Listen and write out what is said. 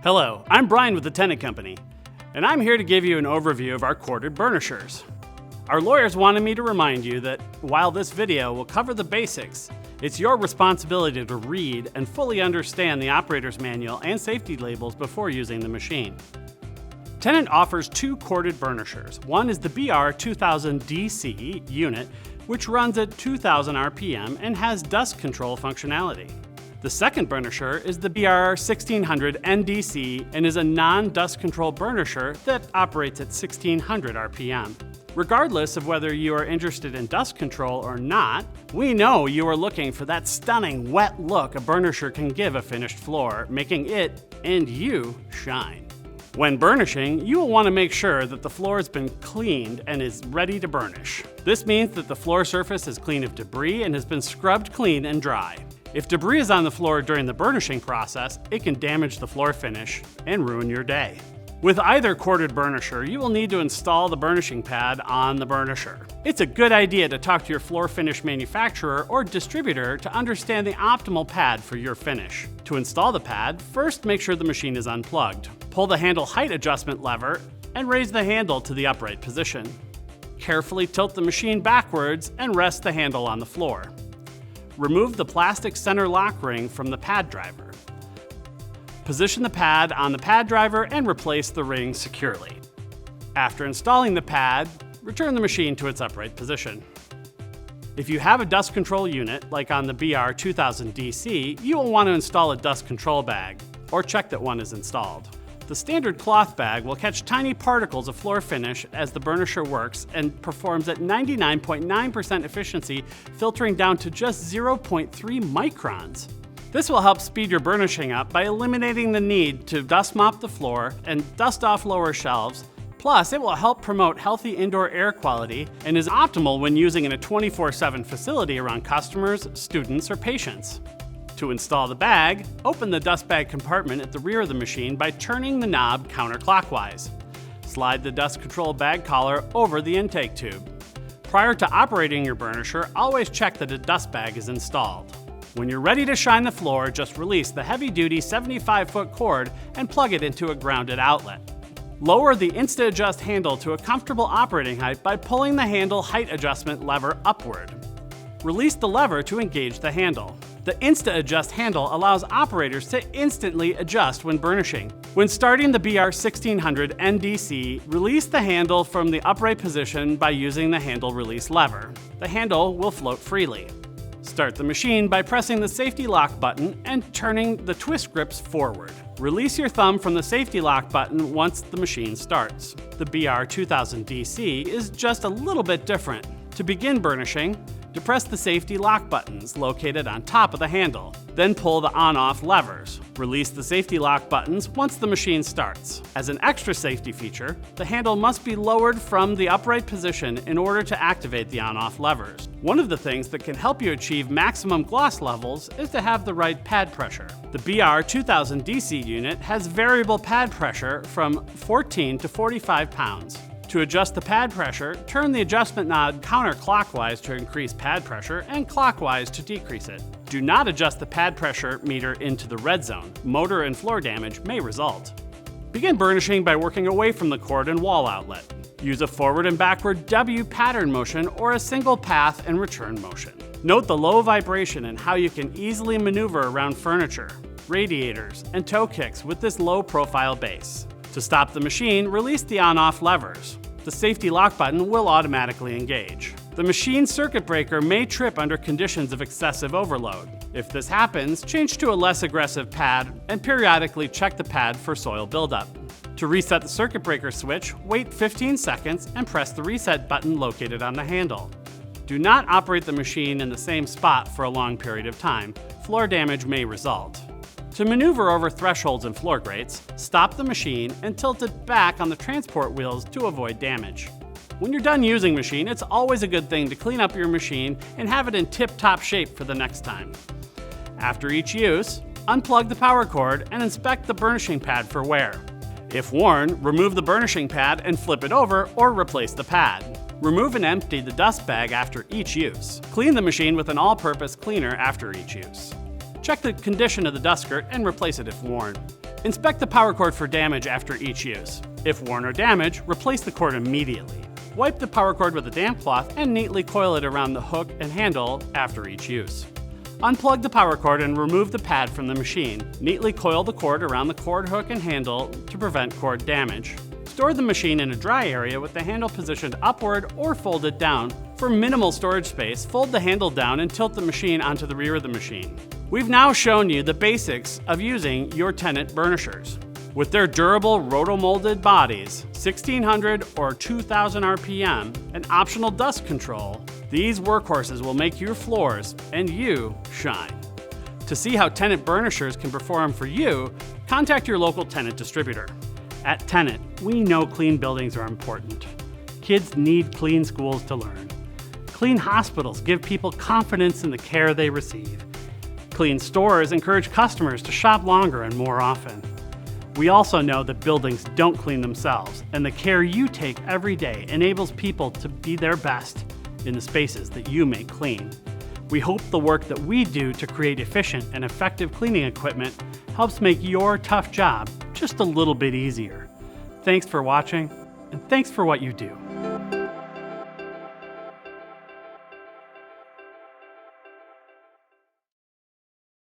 Hello, I'm Brian with the Tennant Company, and I'm here to give you an overview of our corded burnishers. Our lawyers wanted me to remind you that while this video will cover the basics, it's your responsibility to read and fully understand the operator's manual and safety labels before using the machine. Tennant offers two corded burnishers. One is the BR2000DC unit, which runs at 2000 RPM and has dust control functionality. The second burnisher is the BR1600 NDC and is a non-dust control burnisher that operates at 1600 RPM. Regardless of whether you are interested in dust control or not, we know you are looking for that stunning wet look a burnisher can give a finished floor, making it and you shine. When burnishing, you will want to make sure that the floor has been cleaned and is ready to burnish. This means that the floor surface is clean of debris and has been scrubbed clean and dry. If debris is on the floor during the burnishing process, it can damage the floor finish and ruin your day. With either corded burnisher, you will need to install the burnishing pad on the burnisher. It's a good idea to talk to your floor finish manufacturer or distributor to understand the optimal pad for your finish. To install the pad, first make sure the machine is unplugged. Pull the handle height adjustment lever and raise the handle to the upright position. Carefully tilt the machine backwards and rest the handle on the floor. Remove the plastic center lock ring from the pad driver. Position the pad on the pad driver and replace the ring securely. After installing the pad, return the machine to its upright position. If you have a dust control unit, like on the BR2000DC, you will want to install a dust control bag, or check that one is installed. The standard cloth bag will catch tiny particles of floor finish as the burnisher works and performs at 99.9% efficiency, filtering down to just 0.3 microns. This will help speed your burnishing up by eliminating the need to dust mop the floor and dust off lower shelves. Plus, it will help promote healthy indoor air quality and is optimal when using in a 24/7 facility around customers, students, or patients. To install the bag, open the dust bag compartment at the rear of the machine by turning the knob counterclockwise. Slide the dust control bag collar over the intake tube. Prior to operating your burnisher, always check that a dust bag is installed. When you're ready to shine the floor, just release the heavy-duty 75-foot cord and plug it into a grounded outlet. Lower the Insta-Adjust handle to a comfortable operating height by pulling the handle height adjustment lever upward. Release the lever to engage the handle. The Insta-Adjust handle allows operators to instantly adjust when burnishing. When starting the BR1600 NDC, release the handle from the upright position by using the handle release lever. The handle will float freely. Start the machine by pressing the safety lock button and turning the twist grips forward. Release your thumb from the safety lock button once the machine starts. The BR2000DC is just a little bit different. To begin burnishing, depress the safety lock buttons located on top of the handle. Then pull the on-off levers. Release the safety lock buttons once the machine starts. As an extra safety feature, the handle must be lowered from the upright position in order to activate the on-off levers. One of the things that can help you achieve maximum gloss levels is to have the right pad pressure. The BR2000DC unit has variable pad pressure from 14 to 45 pounds. To adjust the pad pressure, turn the adjustment knob counterclockwise to increase pad pressure and clockwise to decrease it. Do not adjust the pad pressure meter into the red zone. Motor and floor damage may result. Begin burnishing by working away from the cord and wall outlet. Use a forward and backward W pattern motion or a single path and return motion. Note the low vibration and how you can easily maneuver around furniture, radiators, and toe kicks with this low profile base. To stop the machine, release the on-off levers. The safety lock button will automatically engage. The machine circuit breaker may trip under conditions of excessive overload. If this happens, change to a less aggressive pad and periodically check the pad for soil buildup. To reset the circuit breaker switch, wait 15 seconds and press the reset button located on the handle. Do not operate the machine in the same spot for a long period of time. Floor damage may result. To maneuver over thresholds and floor grates, stop the machine and tilt it back on the transport wheels to avoid damage. When you're done using the machine, it's always a good thing to clean up your machine and have it in tip-top shape for the next time. After each use, unplug the power cord and inspect the burnishing pad for wear. If worn, remove the burnishing pad and flip it over or replace the pad. Remove and empty the dust bag after each use. Clean the machine with an all-purpose cleaner after each use. Check the condition of the dust skirt and replace it if worn. Inspect the power cord for damage after each use. If worn or damaged, replace the cord immediately. Wipe the power cord with a damp cloth and neatly coil it around the hook and handle after each use. Unplug the power cord and remove the pad from the machine. Neatly coil the cord around the cord hook and handle to prevent cord damage. Store the machine in a dry area with the handle positioned upward or folded down. For minimal storage space, fold the handle down and tilt the machine onto the rear of the machine. We've now shown you the basics of using your Tennant burnishers. With their durable roto-molded bodies, 1600 or 2000 RPM, and optional dust control, these workhorses will make your floors and you shine. To see how Tennant burnishers can perform for you, contact your local Tennant distributor. At Tennant, we know clean buildings are important. Kids need clean schools to learn. Clean hospitals give people confidence in the care they receive. Clean stores encourage customers to shop longer and more often. We also know that buildings don't clean themselves, and the care you take every day enables people to be their best in the spaces that you make clean. We hope the work that we do to create efficient and effective cleaning equipment helps make your tough job just a little bit easier. Thanks for watching, and thanks for what you do.